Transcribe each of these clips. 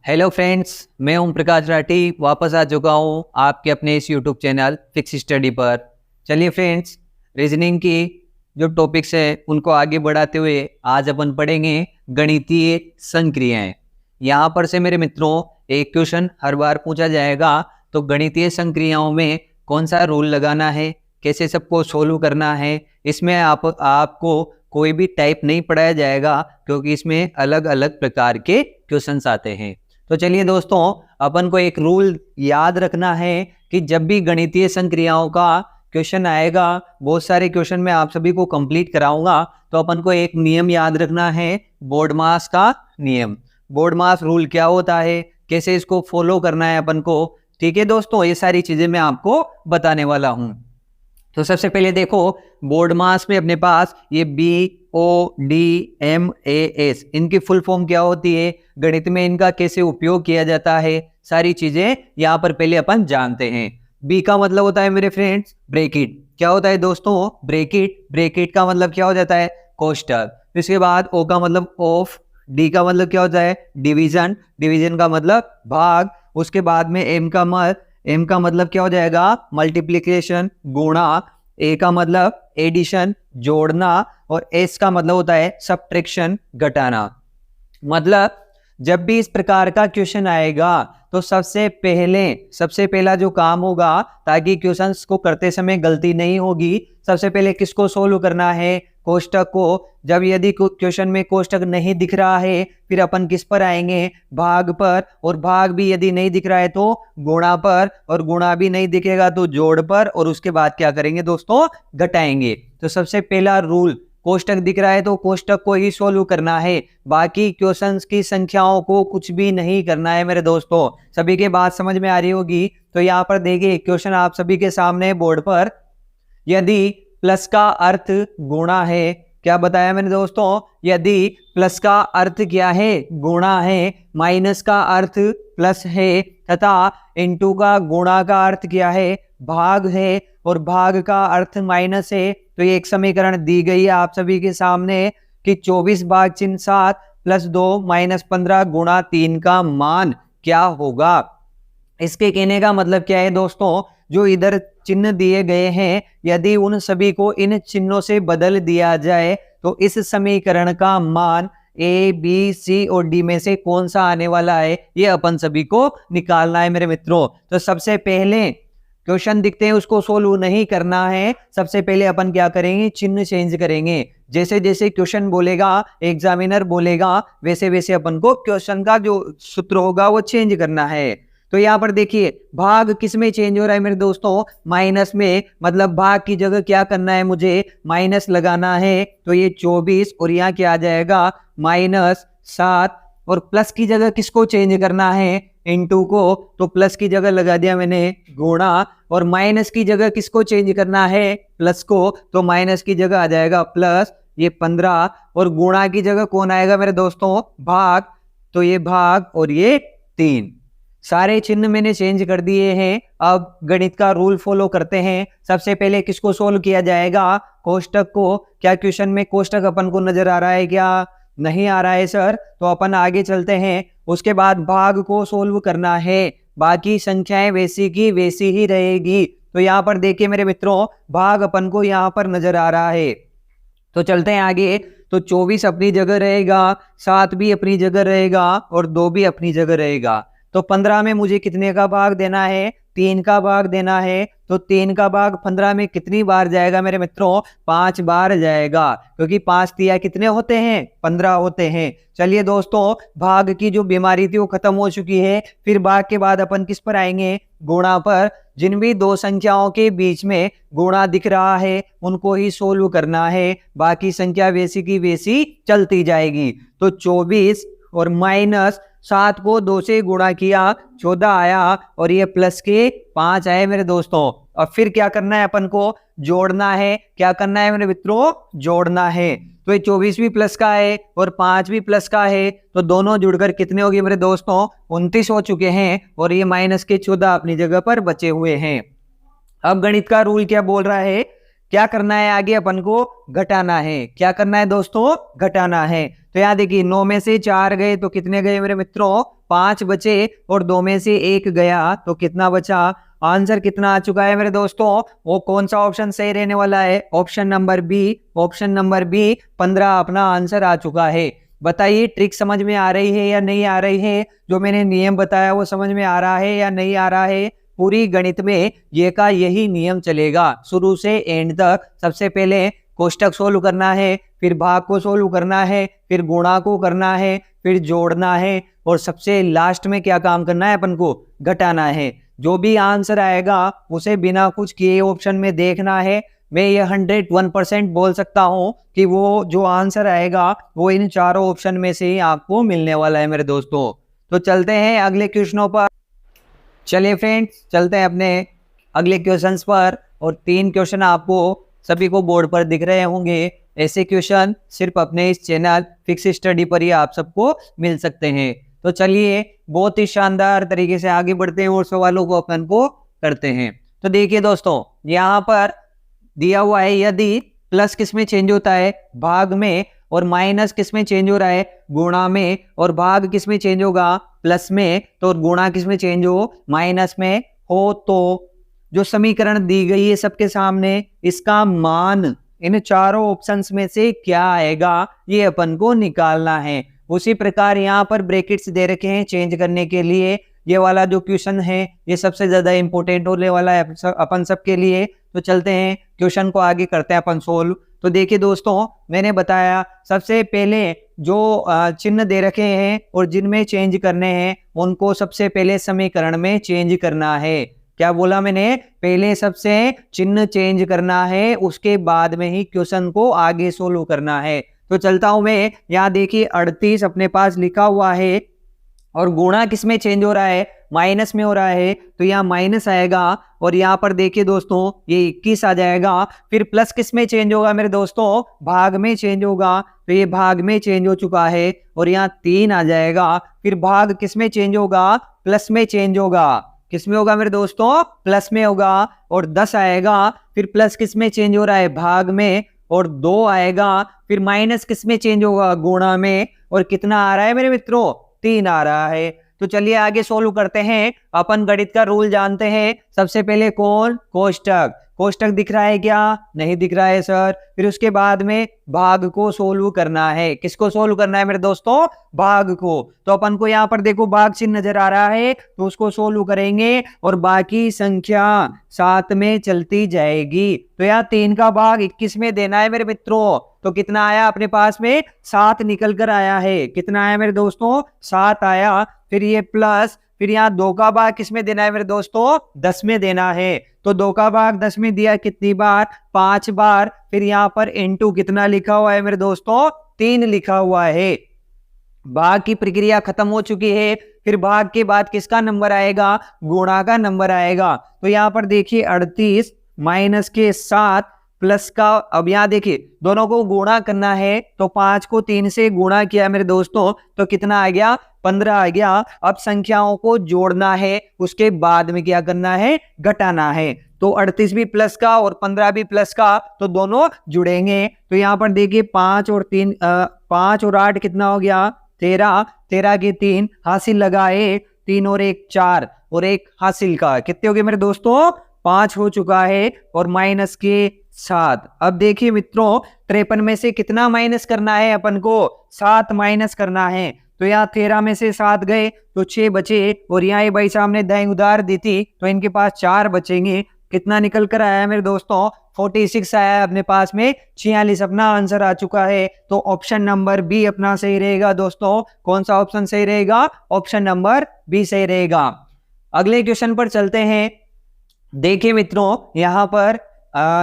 Hello friends, मैं ओम प्रकाश राठी वापस आ चुका हूँ आपके अपने इस यूट्यूब चैनल फिक्स स्टडी पर। चलिए फ्रेंड्स, रीजनिंग की जो टॉपिक्स है उनको आगे बढ़ाते हुए आज अपन पढ़ेंगे गणितीय संक्रियाएं। यहाँ पर से मेरे मित्रों एक क्वेश्चन हर बार पूछा जाएगा, तो गणितीय संक्रियाओं में कौन सा रूल लगाना है, कैसे सबको सोल्व करना है, इसमें आपको कोई भी टाइप नहीं पढ़ाया जाएगा, क्योंकि इसमें अलग अलग प्रकार के क्वेश्चंस आते हैं। तो चलिए दोस्तों, अपन को एक रूल याद रखना है कि जब भी गणितीय संक्रियाओं का क्वेश्चन आएगा, बहुत सारे क्वेश्चन मैं आप सभी को कंप्लीट कराऊंगा, तो अपन को एक नियम याद रखना है, बोर्डमास का नियम। बोर्डमास रूल क्या होता है, कैसे इसको फॉलो करना है अपन को, ठीक है दोस्तों, ये सारी चीजें मैं आपको बताने वाला हूं। तो सबसे पहले देखो, बोर्डमास में अपने पास ये BODMAS इनकी फुल फॉर्म क्या होती है, गणित में इनका कैसे उपयोग किया जाता है, सारी चीजें यहाँ पर पहले अपन जानते हैं। बी का मतलब होता है मेरे फ्रेंड्स ब्रैकेट। क्या होता है दोस्तों? ब्रैकेट। ब्रैकेट का मतलब क्या हो जाता है? कोष्टक। इसके बाद ओ का मतलब ऑफ। डी का मतलब क्या होता है? डिवीजन। डिवीजन का मतलब भाग। उसके बाद में एम का मतलब क्या हो जाएगा? मल्टीप्लिकेशन, गुणा। ए का मतलब एडिशन, जोड़ना। और एस का मतलब होता है सब्ट्रैक्शन, घटाना। मतलब जब भी इस प्रकार का क्वेश्चन आएगा तो सबसे पहला जो काम होगा, ताकि क्वेश्चंस को करते समय गलती नहीं होगी, सबसे पहले किसको सोल्व करना है? कोष्टक को। जब यदि क्वेश्चन में कोष्टक नहीं दिख रहा है, फिर अपन किस पर आएंगे? भाग पर। और भाग भी यदि नहीं दिख रहा है तो गुणा पर, और गुणा भी नहीं दिखेगा तो जोड़ पर, और उसके बाद क्या करेंगे दोस्तों? घटाएंगे। तो सबसे पहला रूल, कोष्टक दिख रहा है तो कोष्टक को ही सोल्व करना है, बाकी क्वेश्चंस की संख्याओं को कुछ भी नहीं करना है मेरे दोस्तों। सभी के बात समझ में आ रही होगी। तो यहाँ पर देखिए, क्वेश्चन आप सभी के सामने बोर्ड पर, यदि प्लस का अर्थ गुणा है, क्या बताया मैंने दोस्तों? यदि प्लस का अर्थ क्या है? गुणा है। माइनस का अर्थ प्लस है, तथा इनटू का, गुणा का अर्थ क्या है? भाग है, और भाग का अर्थ माइनस है। तो ये एक समीकरण दी गई है आप सभी के सामने कि 24 भाग चिन्ह 7 प्लस 2 माइनस 15 गुणा 3 का मान क्या होगा। इसके कहने का मतलब क्या है दोस्तों? जो इधर चिन्ह दिए गए हैं, यदि उन सभी को इन चिन्हों से बदल दिया जाए तो इस समीकरण का मान A, B, C और D में से कौन सा आने वाला है, ये अपन सभी को निकालना है मेरे मित्रों। तो सबसे पहले क्वेश्चन दिखते हैं उसको सोल्व नहीं करना है, सबसे पहले अपन क्या करेंगे? चिन्ह चेंज करेंगे। जैसे जैसे क्वेश्चन बोलेगा, एग्जामिनर बोलेगा, वैसे वैसे अपन को क्वेश्चन का जो सूत्र होगा वो चेंज करना है। तो यहाँ पर देखिए, भाग किस में चेंज हो रहा है मेरे दोस्तों? माइनस में। मतलब भाग की जगह क्या करना है? मुझे माइनस लगाना है। तो ये 24, और यहाँ क्या आ जाएगा? -7। और प्लस की जगह किसको चेंज करना है? इनटू को। तो प्लस की जगह लगा दिया मैंने गुणा, और माइनस की जगह किसको चेंज करना है? प्लस को। तो माइनस की जगह आ जाएगा प्लस, ये 15, और गुणा की जगह कौन आएगा मेरे दोस्तों? भाग। तो ये भाग और ये 3। सारे चिन्ह मैंने चेंज कर दिए हैं। अब गणित का रूल फॉलो करते हैं। सबसे पहले किसको सोल्व किया जाएगा? कोष्टक को। क्या क्वेश्चन में कोष्टक अपन को नजर आ रहा है? क्या नहीं आ रहा है सर? तो अपन आगे चलते हैं। उसके बाद भाग को सोल्व करना है, बाकी संख्याएं वैसी की वैसी ही रहेगी। तो यहाँ पर देखिए मेरे मित्रों, भाग अपन को यहाँ पर नजर आ रहा है। तो चलते हैं आगे। तो 24 अपनी जगह रहेगा, 7 भी अपनी जगह रहेगा, और 2 भी अपनी जगह रहेगा। तो 15 में मुझे कितने का भाग देना है? 3 का भाग देना है। तो 3 का भाग 15 में कितनी बार जाएगा मेरे मित्रों? 5 बार जाएगा, क्योंकि 5 तिया कितने होते हैं? 15 होते हैं। चलिए दोस्तों, भाग की जो बीमारी थी वो खत्म हो चुकी है। फिर भाग के बाद अपन किस पर आएंगे? गुणा पर। जिन भी दो संख्याओं के बीच में गुणा दिख रहा है उनको ही सोल्व करना है, बाकी संख्या वैसी की वैसी चलती जाएगी। तो 24 और -7 को 2 से गुणा किया, 14 आया, और ये प्लस के 5 आए मेरे दोस्तों। और फिर क्या करना है अपन को? जोड़ना है। क्या करना है मेरे मित्रों? जोड़ना है। तो ये 24 भी प्लस का है और 5 भी प्लस का है, तो दोनों जुड़कर कितने हो गए मेरे दोस्तों? 29 हो चुके हैं, और ये -14 अपनी जगह पर बचे हुए हैं। अब गणित का रूल क्या बोल रहा है क्या करना है, आगे अपन को घटाना है। क्या करना है दोस्तों, घटाना है। तो यहाँ देखिए 9 में से 4 गए तो कितने गए मेरे मित्रों, 5 बचे, और 2 में से 1 गया तो कितना बचा। आंसर कितना आ चुका है मेरे दोस्तों, वो कौन सा ऑप्शन सही रहने वाला है, option number B. Option number B 15 अपना आंसर आ चुका है। बताइए ट्रिक समझ में आ रही है या नहीं आ रही है, जो मैंने नियम बताया वो समझ में आ रहा है या नहीं आ रहा है। पूरी गणित में ये का यही नियम चलेगा शुरू से एंड तक। सबसे पहले कोष्टक सोल्व करना है, फिर भाग को सोल्व करना है, फिर गुणा को करना है, फिर जोड़ना है, और सबसे लास्ट में क्या काम करना है, अपन को घटाना है। जो भी आंसर आएगा उसे बिना कुछ किए ऑप्शन में देखना है। मैं ये 101% बोल सकता हूँ कि वो जो आंसर आएगा वो इन चारों ऑप्शन में से ही आपको मिलने वाला है मेरे दोस्तों। तो चलते हैं अगले क्वेश्चनों पर। चलिए फ्रेंड्स, चलते हैं अपने अगले क्वेश्चंस पर। और 3 क्वेश्चन आपको सभी को बोर्ड पर दिख रहे होंगे। ऐसे क्वेश्चन सिर्फ अपने इस चैनल फिक्स स्टडी पर ही आप सबको मिल सकते हैं। तो चलिए बहुत ही शानदार तरीके से आगे बढ़ते हैं और सवालों को अपन को करते हैं। तो देखिए दोस्तों, यहाँ पर दिया हुआ है यदि प्लस किस में चेंज होता है, भाग में, और माइनस किस में चेंज हो रहा है, गुणा में, और भाग किस में चेंज होगा, प्लस में, तो गुणा किस में चेंज हो, माइनस में हो, तो जो समीकरण दी गई है सबके सामने, इसका मान इन चारों ऑप्शंस में से क्या आएगा ये अपन को निकालना है। उसी प्रकार यहाँ पर ब्रैकेट्स दे रखे हैं चेंज करने के लिए। ये वाला जो क्वेश्चन है ये सबसे ज्यादा इंपॉर्टेंट होने वाला है अपन सबके लिए। तो चलते हैं क्वेश्चन को आगे करते हैं अपन सोल्व। तो देखिए दोस्तों, मैंने बताया सबसे पहले जो चिन्ह दे रखे हैं और जिनमें चेंज करने हैं उनको सबसे पहले समीकरण में चेंज करना है। क्या बोला मैंने, पहले सबसे चिन्ह चेंज करना है, उसके बाद में ही क्वेश्चन को आगे सोल्व करना है। तो चलता हूं मैं। यहाँ देखिए 38 अपने पास लिखा हुआ है, और गुणा किस में चेंज हो रहा है, माइनस में हो रहा है, तो यहाँ माइनस आएगा। और यहाँ पर देखिए दोस्तों ये 21 आ जाएगा। फिर प्लस किस में चेंज होगा मेरे दोस्तों, भाग में चेंज होगा, तो ये भाग में चेंज हो चुका है, और यहाँ 3 आ जाएगा। फिर भाग किस में चेंज होगा, प्लस में चेंज होगा। किस में होगा मेरे दोस्तों, प्लस में होगा, और 10 आएगा। फिर प्लस किस में चेंज हो रहा है, भाग में, और 2 आएगा। फिर माइनस किस में चेंज होगा, गुणा में, और कितना आ रहा है मेरे मित्रों, 3 आ रहा है। तो चलिए आगे सोल्व करते हैं। अपन गणित का रूल जानते हैं। सबसे पहले कौन, कोष्टक। कोष्टक दिख रहा है क्या, नहीं दिख रहा है सर। फिर उसके बाद में भाग को सोल्व करना है। किसको सोल्व करना है मेरे दोस्तों, भाग को। तो अपन को यहाँ पर देखो भाग चिन्ह नजर आ रहा है, तो उसको सोल्व करेंगे, और बाकी संख्या साथ में चलती जाएगी। तो यहाँ 3 का भाग 21 में देना है मेरे मित्रों। तो कितना आया अपने पास में, 7 निकल कर आया है। कितना आया मेरे दोस्तों, 7 आया। फिर ये प्लस, फिर यहाँ 2 का भाग किस में देना है मेरे दोस्तों, 10 में देना है। तो 2 का भाग 10 में दिया कितनी बार, 5 बार। फिर यहाँ पर इनटू कितना लिखा हुआ है मेरे दोस्तों, 3 लिखा हुआ है। भाग की प्रक्रिया खत्म हो चुकी है। फिर भाग के बाद किसका नंबर आएगा, गुणा का नंबर आएगा। तो यहाँ पर देखिए 38 माइनस के 7 प्लस का, अब यहाँ देखिए दोनों को गुणा करना है, तो 5 को 3 से गुणा किया मेरे दोस्तों, तो कितना आ गया, 15 आ गया। अब संख्याओं को जोड़ना है, उसके बाद में क्या करना है, घटाना है। तो 38 भी प्लस का और 15 भी प्लस का, तो दोनों जुड़ेंगे। तो यहाँ पर देखिए 5 और 3 5 और 8 कितना हो गया, 13। 13 के 3 हासिल लगाए, 3 और 1 4, और 1 हासिल का, कितने हो गए मेरे दोस्तों, 5 हो चुका है। और माइनस के 7। अब देखिए मित्रों 53 में से कितना माइनस करना है अपन को, 7 माइनस करना है। तो यहाँ 13 में से 7 गए तो 6 बचे, और यहाँ ये भाई साहब ने दाएं उधार दी थी तो इनके पास 4 बचेंगे। कितना निकल कर आया है मेरे दोस्तों, 46 आया है अपने पास में। 46 अपना आंसर आ चुका है। तो ऑप्शन नंबर बी अपना सही रहेगा दोस्तों। कौन सा ऑप्शन सही रहेगा, ऑप्शन नंबर बी सही रहेगा। अगले क्वेश्चन पर चलते हैं। देखिए मित्रों यहाँ पर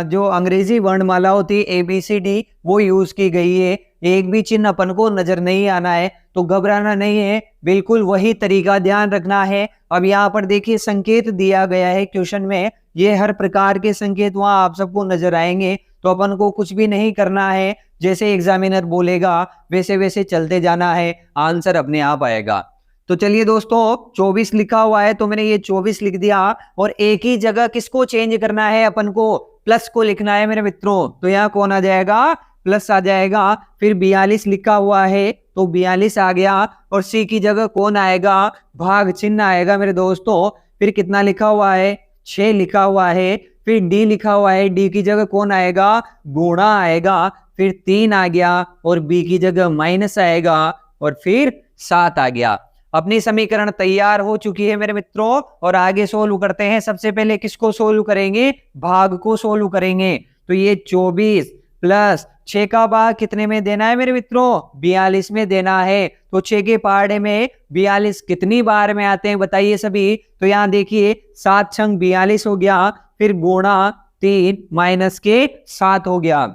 जो अंग्रेजी वर्णमाला होती है ABCD वो यूज की गई है। एक भी चिन्ह अपन को नजर नहीं आना है, तो घबराना नहीं है, बिल्कुल वही तरीका ध्यान रखना है। अब यहाँ पर देखिए संकेत दिया गया है क्वेश्चन में, ये हर प्रकार के संकेत वहां आप सबको नजर आएंगे। तो अपन को कुछ भी नहीं करना है, जैसे एग्जामिनर बोलेगा वैसे वैसे चलते जाना है, आंसर अपने आप आएगा। तो चलिए दोस्तों 24 लिखा हुआ है तो मैंने ये 24 लिख दिया, और एक ही जगह किसको चेंज करना है अपन को, प्लस को लिखना है मेरे मित्रों, तो यहाँ कौन आ जाएगा, प्लस आ जाएगा। फिर 42 लिखा हुआ है तो 42 आ गया, और सी की जगह कौन आएगा, भाग चिन्ह आएगा मेरे दोस्तों। फिर कितना लिखा हुआ है, 6 लिखा हुआ है। फिर डी लिखा हुआ है, डी की जगह कौन आएगा, गुणा आएगा। फिर 3 आ गया, और बी की जगह माइनस आएगा, और फिर 7 आ गया। अपनी समीकरण तैयार हो चुकी है मेरे मित्रों, और आगे सोल्व करते हैं। सबसे पहले किसको सोल्व करेंगे, भाग को सोल्व करेंगे। तो ये 24 प्लस 6 का भाग कितने में देना है मेरे मित्रों, 42 में देना है। तो 6 के पहाड़े में 42 कितनी बार में आते हैं बताइए सभी। तो यहाँ देखिए 7 छंग 42 हो गया, फिर गुणा 3 माइनस के 7 हो गया।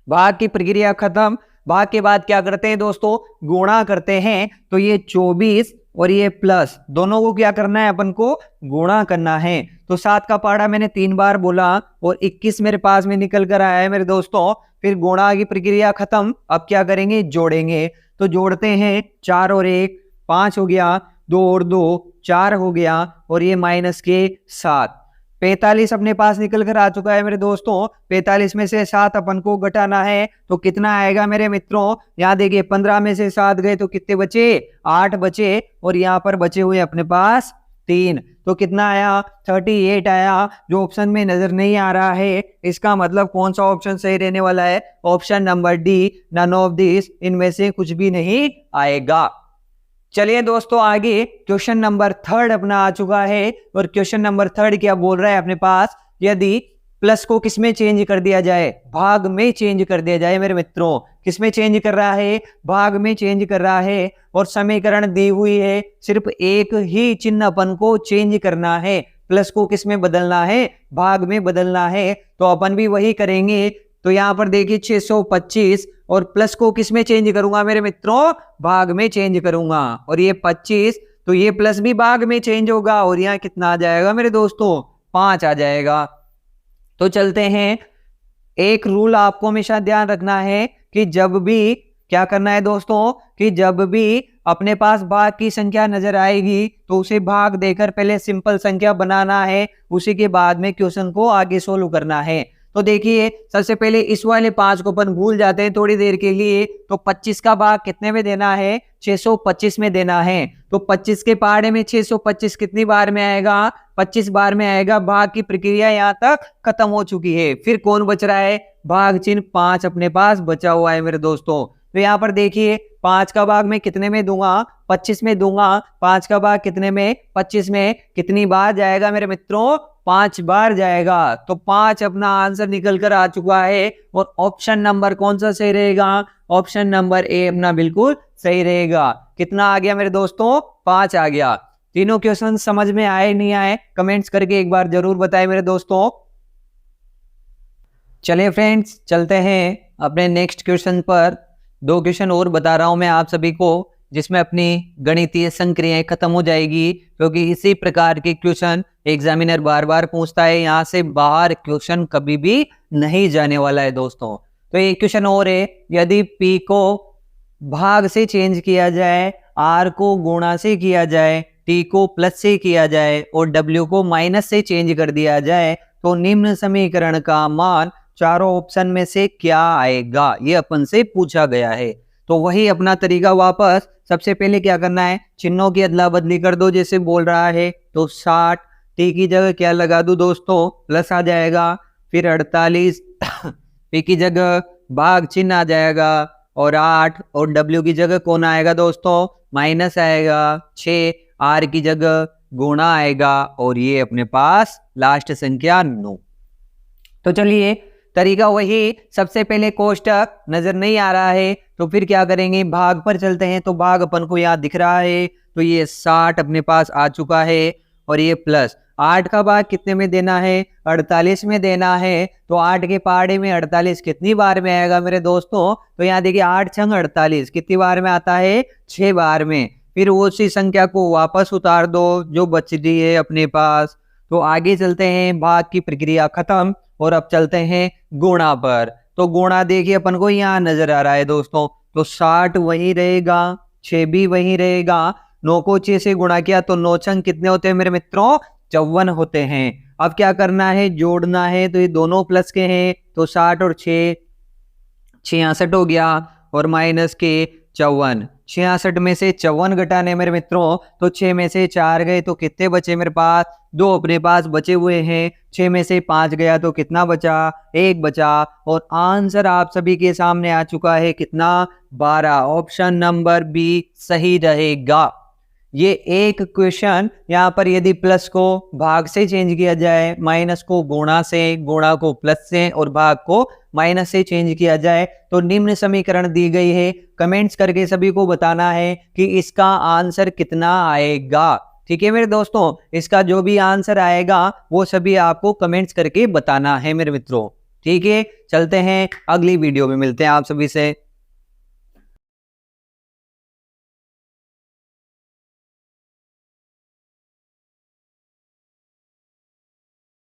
भाग की प्रक्रिया खत्म। भाग के बाद क्या करते हैं दोस्तों, गुणा करते हैं। तो ये 24 और ये प्लस, दोनों को क्या करना है, अपन को गुणा करना है। तो 7 का पहाड़ा मैंने 3 बार बोला, और 21 मेरे पास में निकल कर आया है मेरे दोस्तों। फिर गुणा की प्रक्रिया खत्म। अब क्या करेंगे, जोड़ेंगे। तो जोड़ते हैं, 4 और 1 5 हो गया, 2 और 2 4 हो गया, और ये माइनस के 7। 45 अपने पास निकल कर आ चुका है मेरे दोस्तों। 45 में से 7 अपन को घटाना है, तो कितना आएगा मेरे मित्रों, यहाँ देखिए 15 में से 7 गए तो कितने बचे, 8 बचे, और यहाँ पर बचे हुए अपने पास 3। तो कितना आया, 38 आया, जो ऑप्शन में नजर नहीं आ रहा है। इसका मतलब कौन सा ऑप्शन सही रहने वाला है, option number D, none of this, इनमें से कुछ भी नहीं आएगा। चलिए दोस्तों आगे क्वेश्चन नंबर 3 अपना आ चुका है, और क्वेश्चन नंबर 3 क्या बोल रहा है अपने पास, यदि प्लस को किसमें चेंज कर दिया जाए, भाग में चेंज कर दिया जाए मेरे मित्रों। किसमें चेंज कर रहा है, भाग में चेंज कर रहा है, और समीकरण दी हुई है, सिर्फ एक ही चिन्ह अपन को चेंज करना है। प्लस को किसमें बदलना है, भाग में बदलना है। तो अपन भी वही करेंगे। तो यहाँ पर देखिए 625, और प्लस को किस में चेंज करूंगा मेरे मित्रों, भाग में चेंज करूंगा। और ये 25, तो ये प्लस भी भाग में चेंज होगा, और यहाँ कितना आ जाएगा मेरे दोस्तों, 5 आ जाएगा। तो चलते हैं। एक रूल आपको हमेशा ध्यान रखना है कि जब भी क्या करना है दोस्तों, कि जब भी अपने पास भाग की संख्या नजर आएगी तो उसे भाग देकर पहले सिंपल संख्या बनाना है, उसी के बाद में क्वेश्चन को आगे सोल्व करना है। तो देखिए सबसे पहले इस वाले 5 को अपन भूल जाते हैं थोड़ी देर के लिए। तो 25 का भाग कितने में देना है, 625 में देना है। तो 25 के पहाड़े में 625 कितनी बार में आएगा, 25 बार में आएगा। भाग की प्रक्रिया यहाँ तक खत्म हो चुकी है। फिर कौन बच रहा है, भाग चिन्ह 5 अपने पास बचा हुआ है मेरे दोस्तों। तो यहाँ पर देखिए 5 का भाग मैं कितने में दूंगा, 25 में दूंगा। 5 का भाग कितने में, 25 में, कितनी बार जाएगा मेरे मित्रों, 5 बार जाएगा। तो 5 अपना आंसर निकल कर आ चुका है। और ऑप्शन नंबर कौन सा सही रहेगा, ऑप्शन नंबर ए अपना बिल्कुल सही रहेगा। कितना आ गया मेरे दोस्तों, 5 आ गया। तीनों क्वेश्चन समझ में आए नहीं आए, कमेंट्स करके एक बार जरूर बताएं मेरे दोस्तों। चलिए फ्रेंड्स चलते हैं अपने नेक्स्ट क्वेश्चन पर। 2 क्वेश्चन और बता रहा हूं मैं आप सभी को, जिसमें अपनी गणितीय संक्रियाएं खत्म हो जाएगी, क्योंकि इसी प्रकार के क्वेश्चन एग्जामिनर बार बार पूछता है। यहाँ से बाहर क्वेश्चन कभी भी नहीं जाने वाला है दोस्तों। तो एक क्वेश्चन और है, यदि P को भाग से चेंज किया जाए, R को गुणा से किया जाए, T को प्लस से किया जाए, और W को माइनस से चेंज कर दिया जाए, तो निम्न समीकरण का मान चारों ऑप्शन में से क्या आएगा, ये अपन से पूछा गया है। तो वही अपना तरीका वापस, सबसे पहले क्या करना है, चिन्हों की अदला बदली कर दो जैसे बोल रहा है। तो 60, टी की जगह क्या लगा दूं दोस्तों, प्लस आ जाएगा। फिर 48, पी की जगह भाग चिन्ह आ जाएगा, और 8, और डब्ल्यू की जगह कौन आएगा दोस्तों, माइनस आएगा। 6, आर की जगह गुणा आएगा, और ये अपने पास लास्ट संख्या 9। तो चलिए तरीका वही, सबसे पहले कोष्टक नजर नहीं आ रहा है तो फिर क्या करेंगे, भाग पर चलते हैं। तो भाग अपन को यहाँ दिख रहा है, तो ये 60 अपने पास आ चुका है, और ये प्लस 8 का भाग कितने में देना है, 48 में देना है। तो 8 के पहाड़े में 48 कितनी बार में आएगा मेरे दोस्तों, तो यहाँ देखिए 8 छंग 48 कितनी बार में आता है, 6 बार में। फिर उसी संख्या को वापस उतार दो जो बच रही है अपने पास। तो आगे चलते हैं, भाग की प्रक्रिया खत्म, और अब चलते हैं गुणा पर। तो गुणा देखिए अपन को यहाँ नजर आ रहा है दोस्तों, तो 60 वही रहेगा, 6 भी वही रहेगा। 9 को 6 से गुणा किया तो 9 छंग कितने होते हैं मेरे मित्रों, 54 होते हैं। अब क्या करना है, जोड़ना है, तो ये दोनों प्लस के हैं, तो 60 और 6 66 हो गया, और माइनस के 54। 66 में से 54 घटाने मेरे मित्रों, तो 6 में से 4 गए तो कितने बचे मेरे पास, 2 अपने पास बचे हुए हैं। 6 में से 5 गया तो कितना बचा, 1 बचा, और आंसर आप सभी के सामने आ चुका है कितना, 12। ऑप्शन नंबर बी सही रहेगा। ये एक क्वेश्चन यहाँ पर यदि प्लस को भाग से चेंज किया जाए, माइनस को गुणा से, गुणा को प्लस से और भाग को माइनस से चेंज किया जाए तो निम्न समीकरण दी गई है। कमेंट्स करके सभी को बताना है कि इसका आंसर कितना आएगा। ठीक है मेरे दोस्तों, इसका जो भी आंसर आएगा वो सभी आपको कमेंट्स करके बताना है मेरे मित्रों। ठीक है, चलते हैं अगली वीडियो में मिलते हैं आप सभी से।